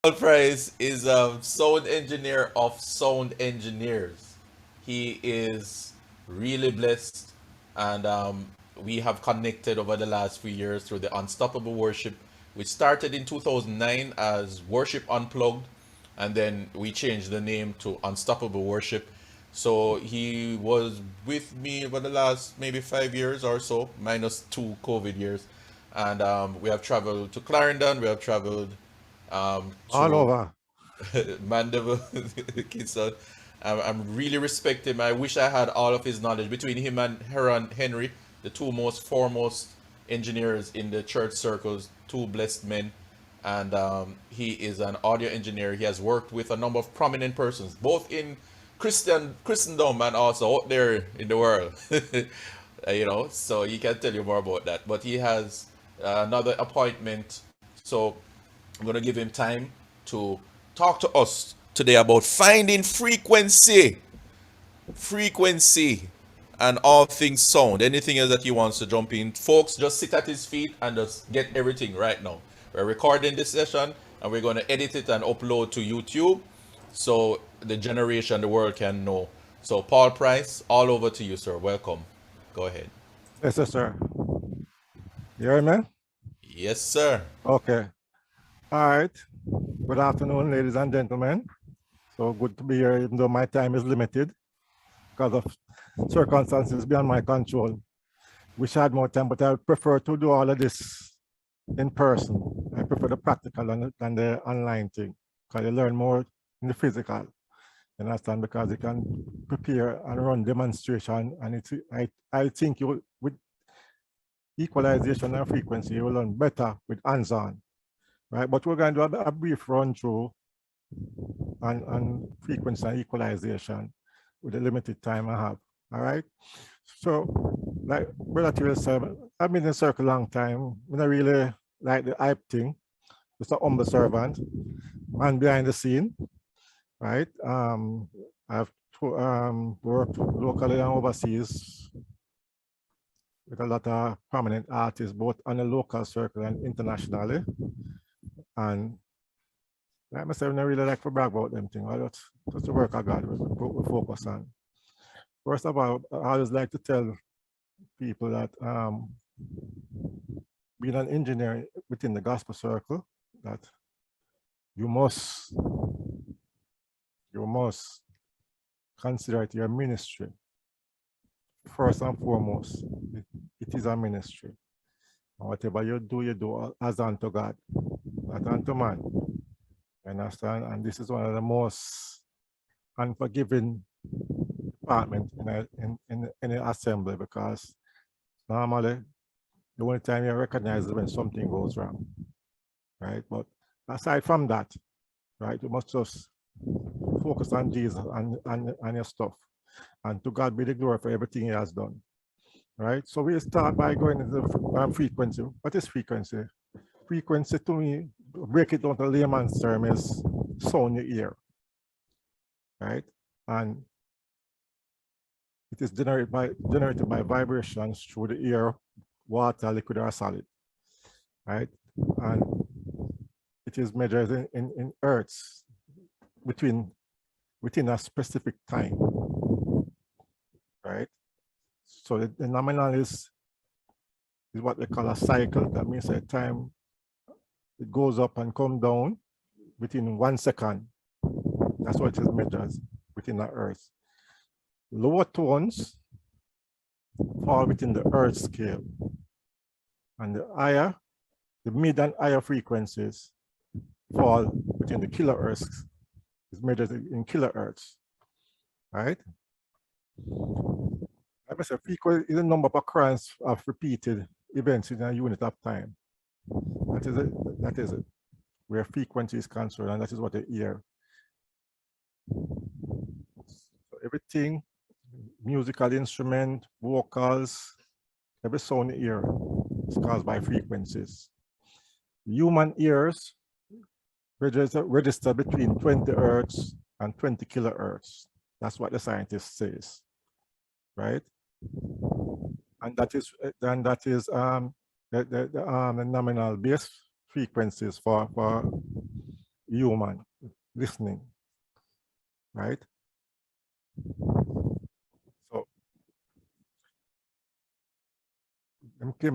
Pryce is a sound engineer of sound engineers. He is really blessed, and we have connected over the last few years through the Unstoppable Worship, which started in 2009 as Worship Unplugged, and then we changed the name to Unstoppable Worship. So he was with me over the last maybe 5 years or so, minus 2 COVID years. And we have traveled to Clarendon, we have traveled All to over. Mandeville, Kingston. I'm really respect him. I wish I had all of his knowledge. Between him and Heron Henry, the two most foremost engineers in the church circles, two blessed men. And he is an audio engineer. He has worked with a number of prominent persons, both in Christendom and also out there in the world. So he can tell you more about that. But he has another appointment. So I'm going to give him time to talk to us today about finding frequency, and all things sound. Anything else that he wants to jump in, folks, just sit at his feet and just get everything right now. We're recording this session and we're going to edit it and upload to YouTube so the generation, the world can know. So, Paul Pryce, all over to you, sir. Welcome. Go ahead. Yes, sir. You hear me? Yes, sir. Okay. All right. Good afternoon, ladies and gentlemen. So good to be here, even though my time is limited because of circumstances beyond my control. Wish I had more time, but I would prefer to do all of this in person. I prefer the practical than the online thing because you learn more in the physical. You understand? Because you can prepare and run demonstration, and I think you with equalization and frequency you will learn better with hands-on, right? But we're going to do a brief run through on frequency and equalization with the limited time I have. All right. So, like Brother Tyrell said, I've been in the circle a long time. I don't really like the hype thing. Just a humble servant, man behind the scene, right? I've worked locally and overseas with a lot of prominent artists, both on the local circle and internationally. And like myself, I don't really like to brag about them things. Just the work I got, we focus on. First of all, I always like to tell people that being an engineer within the gospel circle, that you must consider it your ministry. First and foremost, it is a ministry. And whatever you do as unto God, not unto man. You understand? And this is one of the most unforgiving department in any assembly, because normally the only time you recognize is when something goes wrong, right? But aside from that, right, you must just focus on Jesus and your stuff. And to God be the glory for everything he has done, right? So we start by going into the frequency. What is frequency? Frequency, to me, break it down to layman's term, is sound you hear, right? And it is generated by vibrations through the air, water, liquid, or solid, right? And it is measured in hertz within a specific time, right? So the nominal is what they call a cycle. That means a time it goes up and come down within 1 second. That's what it is measured within the hertz. Lower tones fall within the hertz scale, and the mid and higher frequencies fall within the kilohertz. It's measured in kilohertz, right? Like I said, frequency is a number of occurrence of repeated events in a unit of time. That is it. That is it. Where frequency is concerned, and that is what they hear. So everything, musical instrument, vocals, every sound you hear is caused by frequencies. Human ears register between 20 hertz and 20 kilohertz. That's what the scientist says, right? And that is the nominal base frequencies for human listening, right? So,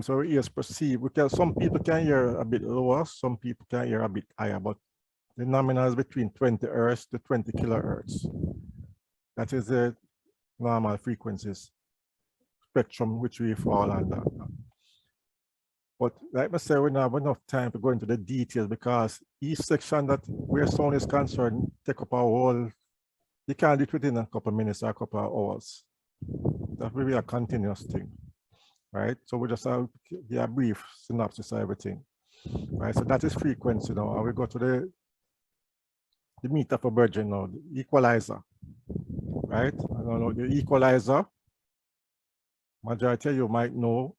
so ears perceive. Some people can hear a bit lower, some people can hear a bit higher, but the nominal is between 20 hertz to 20 kilohertz. That is the normal frequencies spectrum which we fall under. But like I said, we don't have enough time to go into the details because each section that where sound is concerned take up a whole, you can't do it within a couple of minutes or a couple of hours. That will be a continuous thing, right? So we just have a brief synopsis of everything, right? So that is frequency now. And we go to the meter for virgin now, the equalizer, right? I don't know, the equalizer, majority of you might know,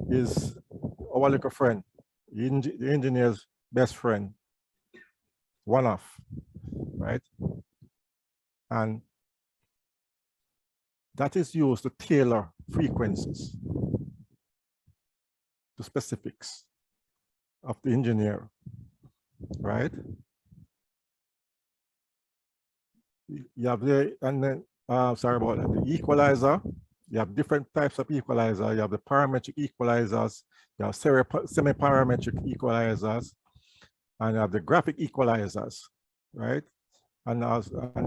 is our little friend, the engineer's best friend, one of, right? And that is used to tailor frequencies to specifics of the engineer, right? You have the, and then, sorry about that, the equalizer. You have different types of equalizer. You have the parametric equalizers, you have semi-parametric equalizers, and you have the graphic equalizers, right? And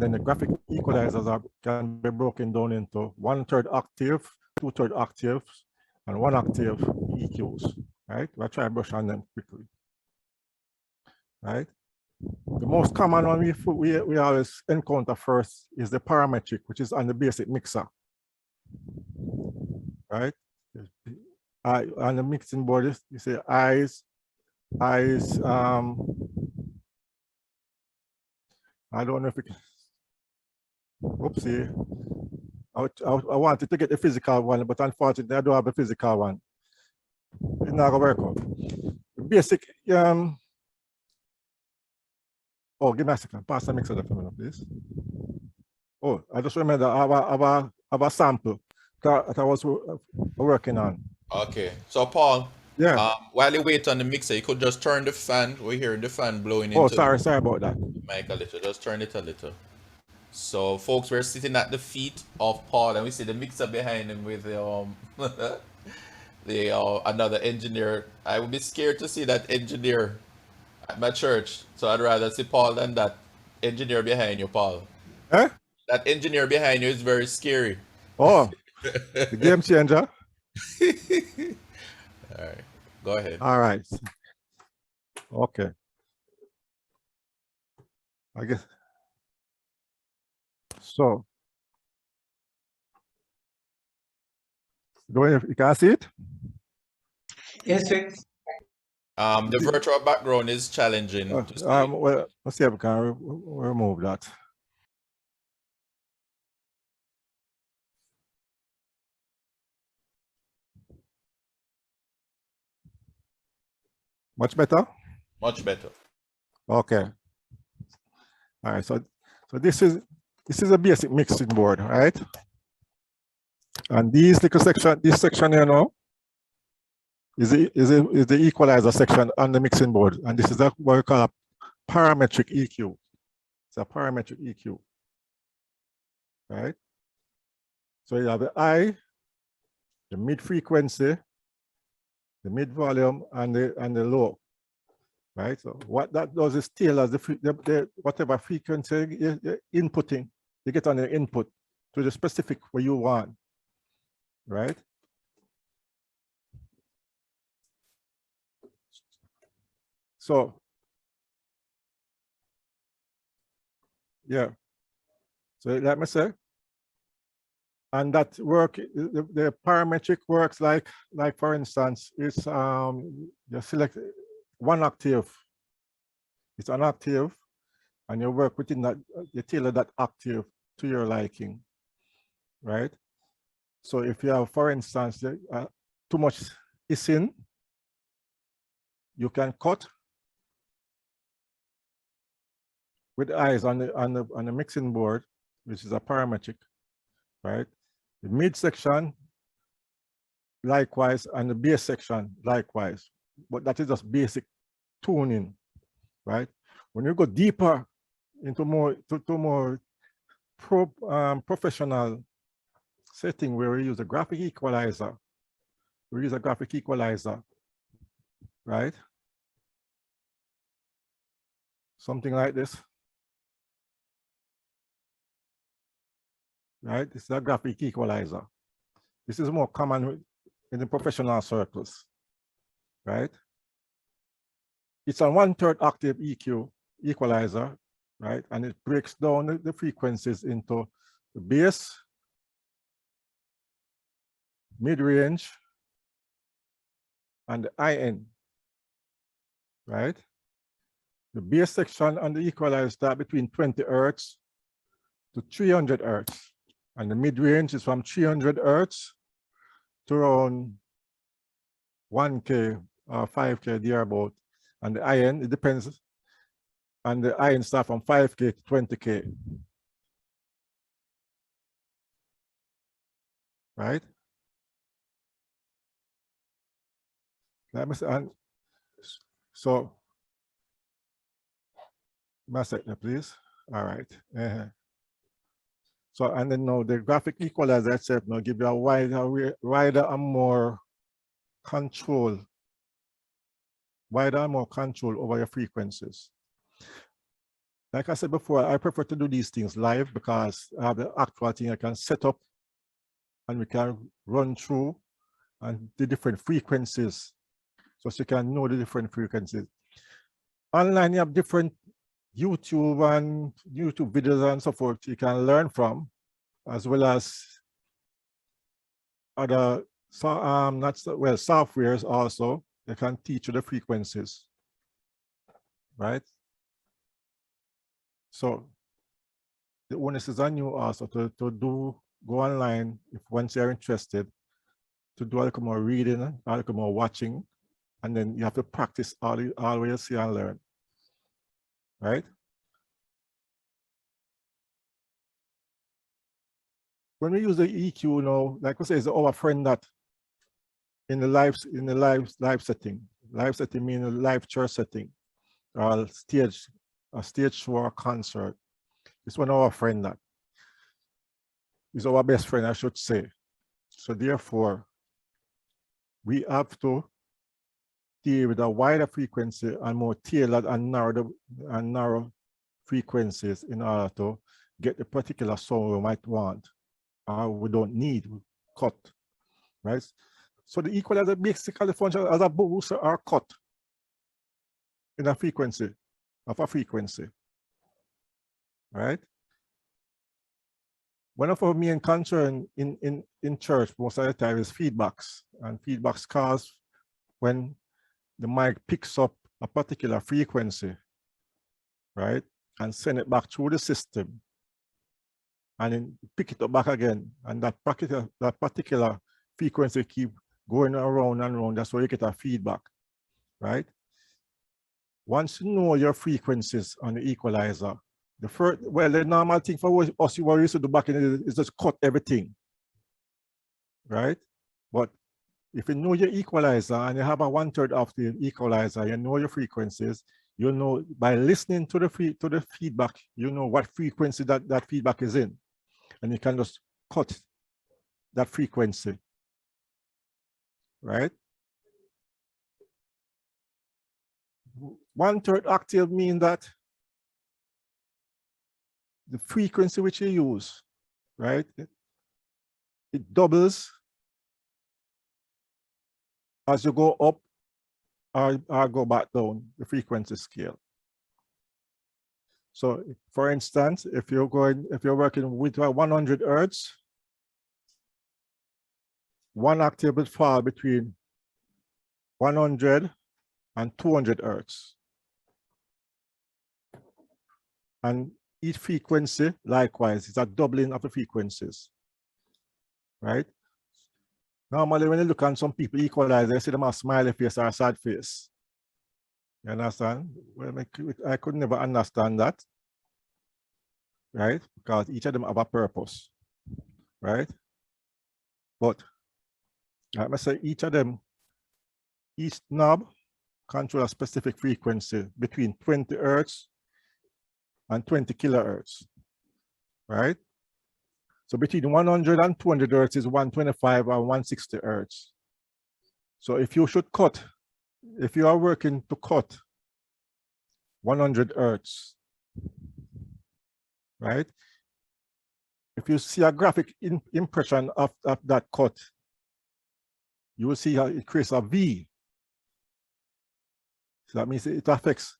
then the graphic equalizers can be broken down into 1/3 octave, 2/3 octaves, and 1 octave EQs, right? We'll try to brush on them quickly, right? The most common one we always encounter first is the parametric, which is on the basic mixer, right? On the mixing board, you say eyes, I don't know if we can, oopsie. I wanted to get the physical one, but unfortunately I don't have a physical one. It's not gonna work out. Basic, oh, give me a second, pass the mixer for me, please. Oh, I just remember I have a sample that I was working on. Okay, so Paul, yeah. While you wait on the mixer, you could just turn the fan. We're hearing the fan blowing into. Oh, sorry about that. The mic a little. Just turn it a little. So, folks, we're sitting at the feet of Paul, and we see the mixer behind him with the another engineer. I would be scared to see that engineer at my church, so I'd rather see Paul than that engineer behind you, Paul. Eh? That engineer behind you is very scary. Oh, the game changer. All right, go ahead. All right. Okay. I guess. So, you can see it? Yes, sir. The virtual background is challenging. Well, let's see if we can remove that. Much better? Much better. Okay. All right. So this is a basic mixing board, right? And this section here now is the equalizer section on the mixing board, and this is what we call a parametric EQ. It's a parametric EQ, right? So you have the high, the mid frequency, the mid volume, and the low, right? So what that does is tailors the whatever frequency you're inputting, you get on the input to the specific what you want, right? So yeah, so let me say, and that work, the parametric works like for instance, it's you select 1 octave. It's an octave, and you work within that, you tailor that octave to your liking, right? So if you have, for instance, too much hissing, you can cut with eyes on the mixing board, which is a parametric, right? The mid section, likewise, and the bass section, likewise. But that is just basic tuning, right? When you go deeper into more professional setting where we use a graphic equalizer, right? Something like this, right? This is a graphic equalizer. This is more common in the professional circles, right? It's a 1/3 octave EQ equalizer, right? And it breaks down the frequencies into the bass, mid-range, and the high end, right? The bass section on the equalizer start between 20 hertz to 300 hertz. And the mid-range is from 300 hertz to around 1K or 5K thereabout. And the high end, it depends. And the high end start from 5K to 20K. Right? Let me say, and so, my second, please. All right. So, and then now the graphic equalizer itself now give you a wider and more control over your frequencies. Like I said before, I prefer to do these things live because I have the actual thing I can set up and we can run through and the different frequencies. So you can know the different frequencies. Online, you have different YouTube videos and so forth you can learn from, as well as other softwares also. They can teach you the frequencies, right? So the onus is on you also to go online if once you're interested, to do a little more reading, a little more watching, and then you have to practice all the way you see and learn, right? When we use the EQ now, like I say, it's our friend that in the live setting. Live setting means a live church setting, or a stage show or concert. It's one of our friend that is our best friend, I should say. So therefore, we have to deal with a wider frequency and more tailored and narrow frequencies in order to get the particular sound we might want. We don't need cut, right? So the equalizer basically functions as a boost or cut in a frequency, right? One of our main concern in church most of the time is feedbacks, and feedbacks cause when the mic picks up a particular frequency, right, and send it back through the system, and then pick it up back again, and that particular frequency keep going around and around. That's why you get a feedback, right? Once you know your frequencies on the equalizer, the normal thing for us what we used to do back in the day is just cut everything, right? But if you know your equalizer and you have a 1/3 of the equalizer, you know your frequencies, you know by listening to the feedback, you know what frequency that feedback is in. And you can just cut that frequency, right? 1/3 octave means that the frequency which you use, right, it doubles as you go up or go back down the frequency scale. So for instance, if you're working with 100 hertz, 1 octave will fall between 100 and 200 hertz. And each frequency, likewise, is a doubling of the frequencies, right? Normally, when you look at some people equalize, they see them a smiley face or a sad face. You understand? Well, I could never understand that, right? Because each of them have a purpose, right? But like I say, each knob controls a specific frequency between 20 hertz and 20 kilohertz, right? So between 100 and 200 hertz is 125 and 160 hertz. So if you should cut, if you are working to cut 100 hertz, right? If you see a graphic impression of that cut, you will see how it creates a V. So that means it affects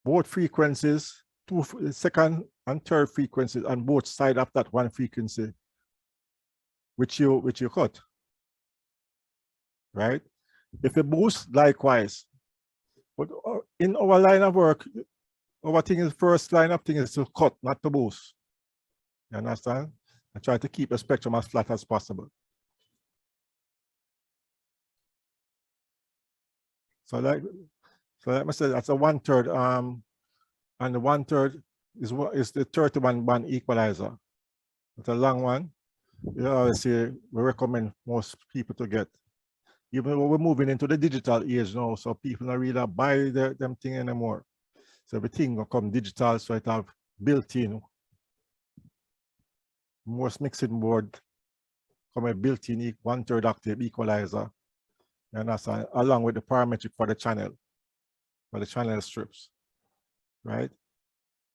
both frequencies, second and third frequencies on both sides of that one frequency, which you cut, right? If you boost, likewise. But in our line of work, our thing is first line of thing is to cut, not to boost. You understand? I try to keep the spectrum as flat as possible. So like I said, that's a 1/3, and the 1/3 is what is the 31 band equalizer. It's a long one. You always say we recommend most people to get. Even though we're moving into the digital age now, so people don't really buy them thing anymore. So everything will come digital, so it have built-in. Most mixing board come a built-in 1/3 octave equalizer, and that's along with the parametric for the channel strips, right?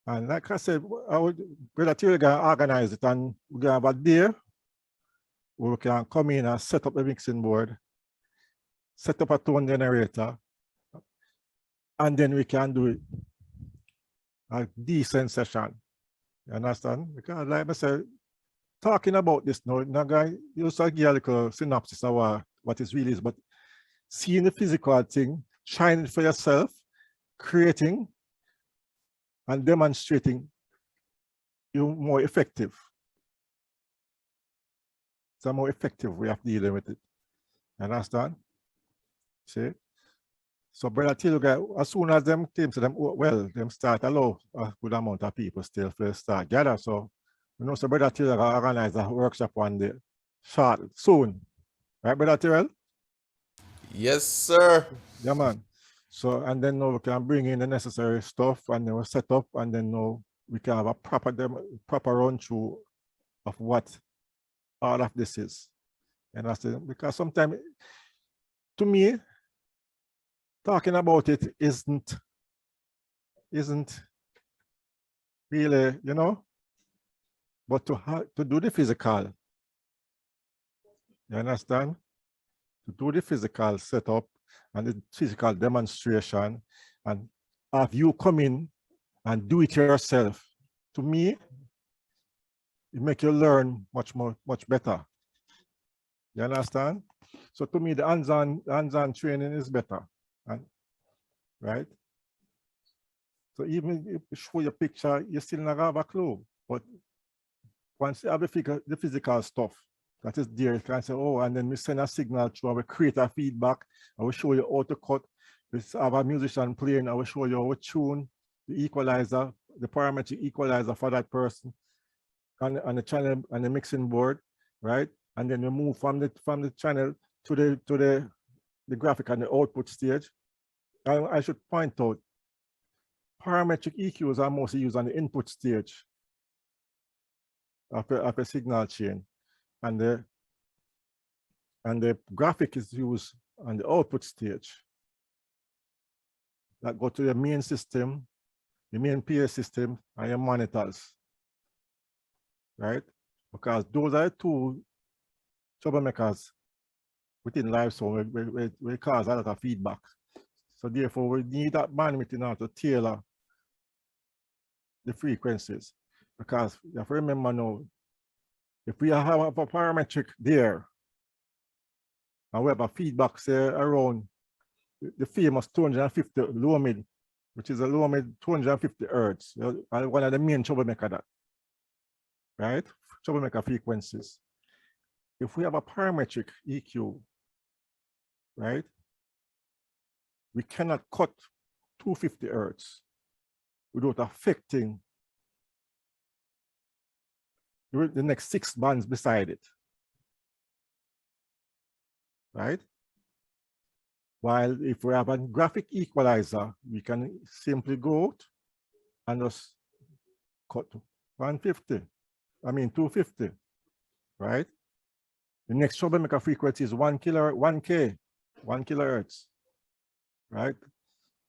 And like I said, Brother Terry gonna organize it, and we're gonna have a day where we can come in and set up the mixing board, set up a tone generator, and then we can do a decent session. You understand? Because like I said, talking about this now, I'm going to use a little synopsis of what it really is, but seeing the physical thing, trying it for yourself, creating and demonstrating, you're more effective. It's a more effective way of dealing with it. You understand? See? So Brother Tilga, as soon as them came to them, well, them start allow a good amount of people still to start gather. So you know, so Brother Tilga organize a workshop one day, soon. Right, Brother Tyrell? Yes, sir. Yeah, man. So, and then now we can bring in the necessary stuff, and then we set up, and then now we can have a proper run through of what all of this is. And that's it. Because sometimes, to me, talking about it isn't really, you know, but to do the physical, you understand? To do the physical setup and the physical demonstration, and have you come in and do it yourself, to me, it makes you learn much better. You understand? So to me, the hands-on training is better, right? So even if you show your picture, you still not have a clue. But once you have the physical stuff that is there, you can say, oh, and then we send a signal through, and we create a feedback, and we show you how to cut. We have a musician playing, and we show you how to tune the equalizer, the parametric equalizer for that person, and the channel and the mixing board, right? And then we move from the channel to the graphic and the output stage. And I should point out, parametric EQs are mostly used on the input stage of a signal chain, and the graphic is used on the output stage. That go to the main system, the main PA system, and your monitors, right? Because those are two troublemakers within live sound will cause a lot of feedback. So therefore, we need that bandwidth in order to tailor the frequencies. Because you have to remember now, if we have a parametric there, and we have a feedback say around the famous 250 low mid, which is a low mid 250 hertz, one of the main troublemaker that, right? Troublemaker frequencies. If we have a parametric EQ, right, we cannot cut 250 hertz without affecting the next 6 bands beside it, right? While if we have a graphic equalizer, we can simply go out and just cut to 150. I mean 250, right? The next troublemaker frequency is 1 kilohertz, right?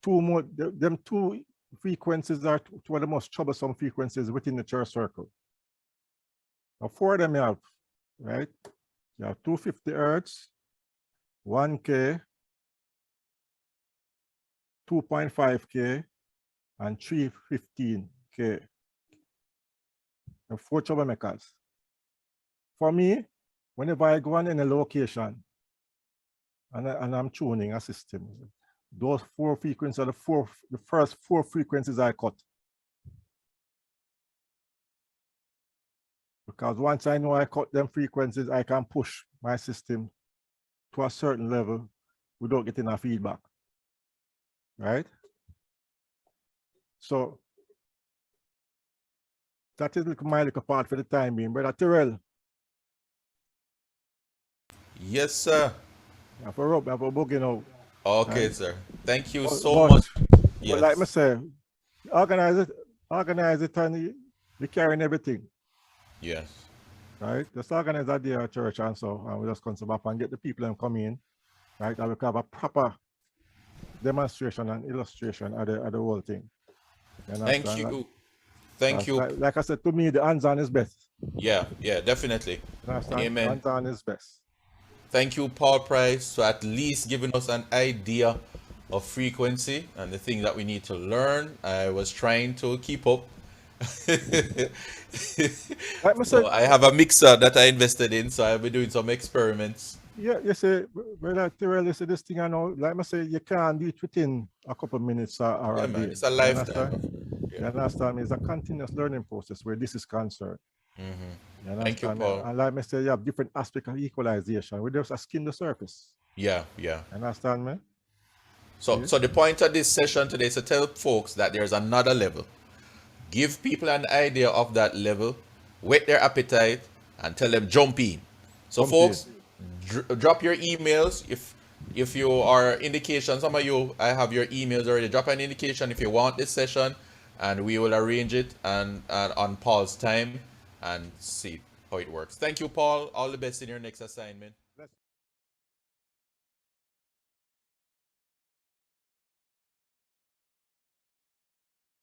Two more, them two frequencies are two of the most troublesome frequencies within the church circle. Now, four of them you have, right? You have 250 hertz, 1K, 2.5K, and 315K. The four troublemakers. For me, whenever I go on in a location and I'm tuning a system, those four frequencies are the first four frequencies I cut. Because once I know I cut them frequencies, I can push my system to a certain level without getting a feedback, right? So that is my little part for the time being. Brother Terrell. Yes, sir. I have a rub, I have a boogie now. Okay, Right. sir. Thank you so much. But like I Yes. say, organize it and we carrying everything, Yes. right? Just organize that day at church and so, and we just come back and get the people and come in, right? And we can have a proper demonstration and illustration of the whole thing. You Thank understand? you. Thank you. Like I said, to me, the hands-on is best. Yeah, definitely. You understand? Amen. Hands-on is best. Thank you, Paul Pryce, for at least giving us an idea of frequency and the things that we need to learn. I was trying to keep up. Like I So said, I have a mixer that I invested in, so I'll be doing some experiments. yeah, you say, Brother Terrell, you say this thing, I know, like I say, you can't do it within a couple of minutes or Yeah, a man, day. it's a You lifetime. understand? Yeah. You understand? It's a continuous learning process where this is concerned. Mm-hmm. You Thank you, understand? Paul. And like I say, you have different aspects of equalization where there's a skin the surface. Yeah. You understand me? So the point of this session today is to tell folks that there's another level. Give people an idea of that level, whet their appetite, and tell them jump in. So Jump folks, drop your emails if you are indication. Some of you, I have your emails already. Drop an indication if you want this session, and we will arrange it and on Paul's time and see how it works. Thank you, Paul. All the best in your next assignment.